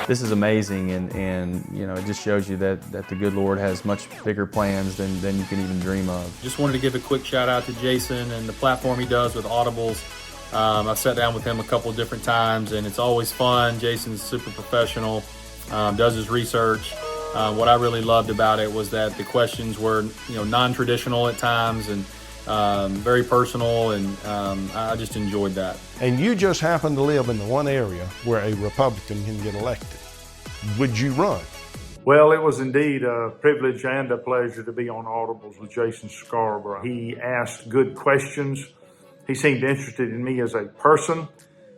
This is amazing, and you know, it just shows you that the good Lord has much bigger plans than you can even dream of. Just wanted to give a quick shout out to Jason and the platform he does with Audibles. I've sat down with him a couple of different times, and it's always fun. Jason's super professional, does his research. What I really loved about it was that the questions were, you know, non-traditional at times and very personal, and I just enjoyed that. And you just happen to live in the one area where a Republican can get elected. Would you run? Well, it was indeed a privilege and a pleasure to be on Audibles with Jason Scarborough. He asked good questions. He seemed interested in me as a person.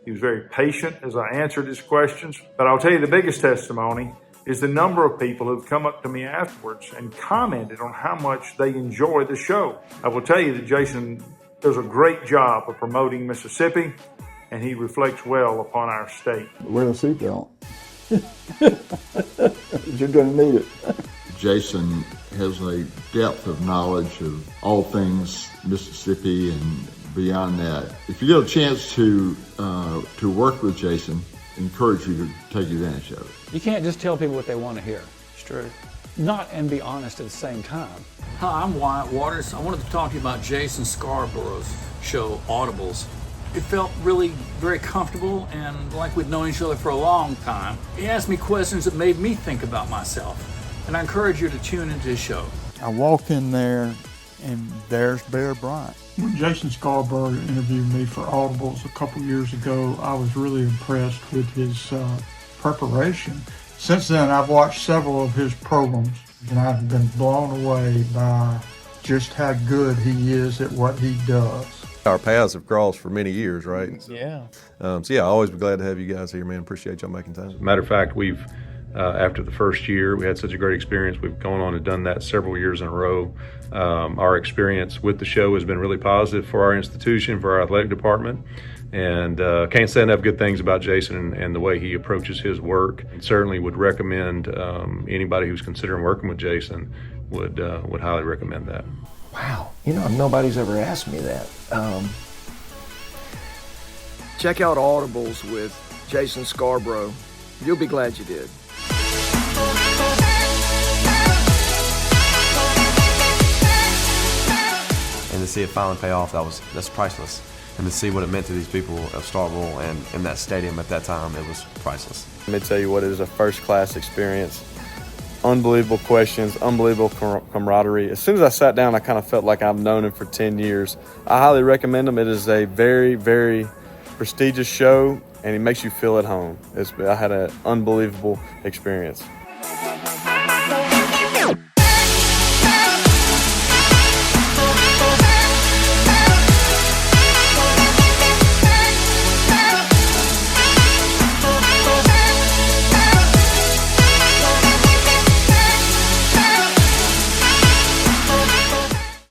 He was very patient as I answered his questions. But I'll tell you, the biggest testimony is the number of people who've come up to me afterwards and commented on how much they enjoy the show. I will tell you that Jason does a great job of promoting Mississippi, and he reflects well upon our state. Wear a seatbelt. You're going to need it. Jason has a depth of knowledge of all things Mississippi and beyond that. If you get a chance to work with Jason, I encourage you to take advantage of it. You can't just tell people what they want to hear. It's true. Not and be honest at the same time. Hi, I'm Wyatt Waters. I wanted to talk to you about Jason Scarborough's show, Audibles. It felt really very comfortable and like we'd known each other for a long time. He asked me questions that made me think about myself, and I encourage you to tune into his show. I walk in there, and there's Bear Bryant. When Jason Scarborough interviewed me for Audibles a couple years ago, I was really impressed with his preparation. Since then, I've watched several of his programs, and I've been blown away by just how good he is at what he does. Our paths have crossed for many years, right? Yeah. So yeah, I'll always be glad to have you guys here, man. Appreciate y'all making time. Matter of fact, we've after the first year, we had such a great experience. We've gone on and done that several years in a row. Our experience with the show has been really positive for our institution, for our athletic department, and can't say enough good things about Jason and the way he approaches his work. And certainly would recommend anybody who's considering working with Jason would highly recommend that. Wow, you know, nobody's ever asked me that. Check out Audibles with Jason Scarborough. You'll be glad you did. And to see it finally pay off, that's priceless. And to see what it meant to these people of Starkville and in that stadium at that time, it was priceless. Let me tell you what, it is a first-class experience. Unbelievable questions, unbelievable camaraderie. As soon as I sat down, I kind of felt like I've known him for 10 years. I highly recommend him. It is a very, very prestigious show, and it makes you feel at home. I had an unbelievable experience.